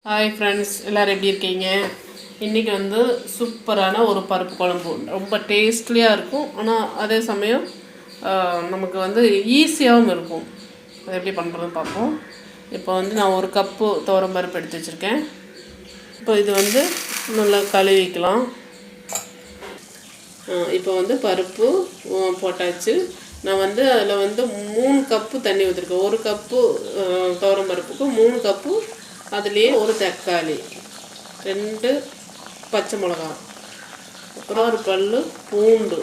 Hi friends, எல்லோரும் எப்படி இருக்கீங்க? இன்றைக்கி வந்து சூப்பரான ஒரு பருப்பு குழம்பு, ரொம்ப டேஸ்ட்லியாக இருக்கும். ஆனால் அதே சமயம் நமக்கு வந்து ஈஸியாகவும் இருக்கும். அது எப்படி பண்ணுறதுன்னு பார்ப்போம். இப்போ வந்து நான் ஒரு கப்பு துவரம் பருப்பு எடுத்து வச்சுருக்கேன். இப்போ இது வந்து நல்லா கழுவிக்கலாம். இப்போ வந்து பருப்பு போட்டாச்சு. நான் வந்து அதில் வந்து 3 கப்பு தண்ணி ஊற்றிருக்கேன். 1 கப்பு துவரம் பருப்புக்கு 3 கப்பு, அதுலேயே ஒரு தக்காளி, 2 பச்சை மிளகா, அப்புறம் ஒரு பல் பூண்டு,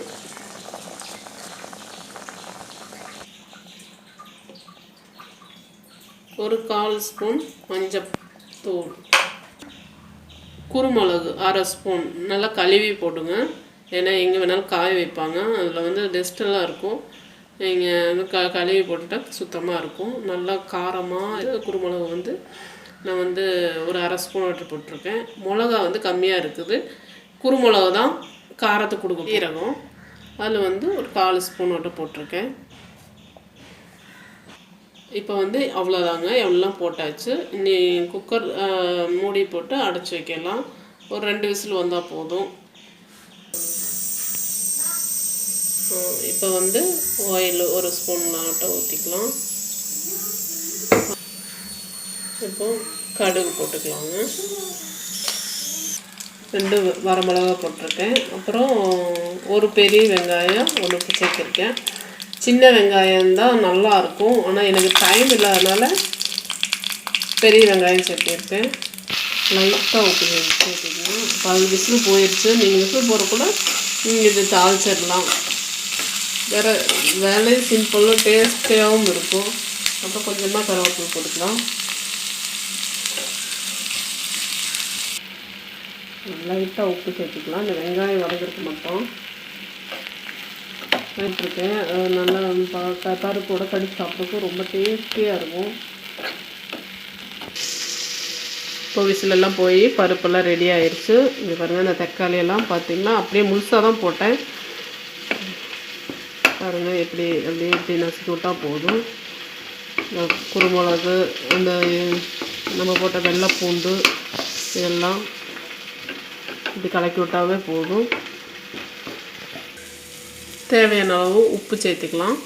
ஒரு 1/4 ஸ்பூன் மஞ்சத்தூள், குருமிளகு 1/2 ஸ்பூன். நல்லா கழுவி போட்டுங்க. ஏன்னா எங்கே வேணாலும் காய வைப்பாங்க, அதில் வந்து டஸ்ட்டெல்லாம் இருக்கும். நீங்கள் வந்து கழுவி போட்டுட்டால் சுத்தமாக இருக்கும். நல்லா காரமாக குருமிளகு வந்து நான் வந்து ஒரு 1/2 ஸ்பூன் போட்டிருக்கேன். மிளகா வந்து கம்மியாக இருக்குது. குருமிளகு தான் காரத்துக்கு கொடுக்கும். சீரகம் அதில் வந்து ஒரு 1/4 ஸ்பூன் போட்டிருக்கேன். இப்போ வந்து அவ்வளோதாங்க, எவ்வளோலாம் போட்டாச்சு. இனி குக்கர் மூடி போட்டு அடைச்சி வைக்கலாம். ஒரு 2 விசில் வந்தால் போதும். இப்போ வந்து ஆயில் 1 ஸ்பூன் ஊற்றிக்கலாம். இப்போ கடுகு போட்டுக்கலாங்க. 2 வரமிளகா போட்டிருக்கேன். அப்புறம் ஒரு பெரிய வெங்காயம் 1 சேர்த்துருக்கேன். சின்ன வெங்காயம் தான் நல்லாயிருக்கும், ஆனால் எனக்கு டைம் இல்லாதனால பெரிய வெங்காயம் சேர்த்துருக்கேன். லைட்டாக உப்பு சேர்த்துக்கணும். 10 விசில் போயிடுச்சு. நீங்கள் விசில் போகிற கூட நீங்கள் இது தாளிச்சிடலாம். வேறு வேலை சிம்பிளாக டேஸ்டியாகவும் இருக்கும். அப்புறம் கொஞ்சமாக கருவேப்பிலை போட்டுக்கலாம். லைட்டாக உப்பு சேர்த்துக்கலாம். இந்த வெங்காயம் வதக்கிறதுக்கு மட்டும் போட்டிருக்கேன். நல்லா பருப்போட கடிச்சு சாப்பிட்றதுக்கு ரொம்ப டேஸ்டியாக இருக்கும். இப்போ விசிலெல்லாம் போய் பருப்பெல்லாம் ரெடி ஆயிடுச்சு. இது பாருங்கள், இந்த தக்காளியெல்லாம் பார்த்திங்கன்னா அப்படியே முழுசாக தான் போட்டேன். பாருங்கள், எப்படி நசுக்கி விட்டால் போதும். இந்த குருமிளகு, இந்த நம்ம போட்ட வெள்ளை பூண்டு இதெல்லாம் இப்படி கலக்கி விட்டாவே போதும். தேவையான அளவு உப்பு சேர்த்துக்கலாம்.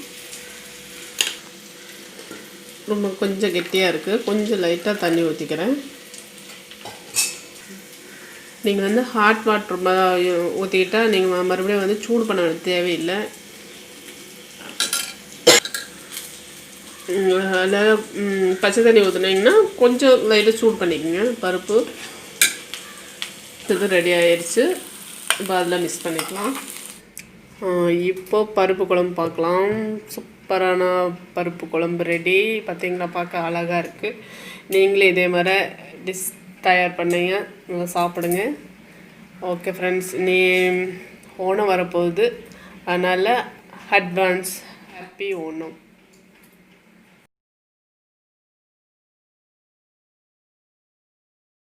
ரொம்ப கொஞ்சம் கெட்டியாக இருக்குது, கொஞ்சம் லைட்டாக தண்ணி ஊற்றிக்கிறேன். நீங்கள் வந்து ஹாட் வாட்டர் ஊற்றிக்கிட்டால் நீங்கள் மறுபடியும் வந்து சூடு பண்ண தேவையில்லை. அதில் பச்சை தண்ணி ஊற்றுனீங்கன்னா கொஞ்சம் லைட்டாக சூடு பண்ணிக்கோங்க. பருப்பு இது ரெடி ஆயிடுச்சு. இப்போ அதில் மிக்ஸ் பண்ணிக்கலாம். இப்போ பருப்பு குழம்பு பார்க்கலாம். சூப்பரான பருப்பு குழம்பு ரெடி. பார்த்திங்களா, பார்க்க அழகாக இருக்குது. நீங்களே இதே மாதிரி டிஷ் தயார் பண்ணுங்க, நல்லா சாப்பிடுங்க. ஓகே ஃப்ரெண்ட்ஸ், நீ ஓணம் வரப்போகுது, அதனால் அட்வான்ஸ் ஹாப்பி ஓணம்.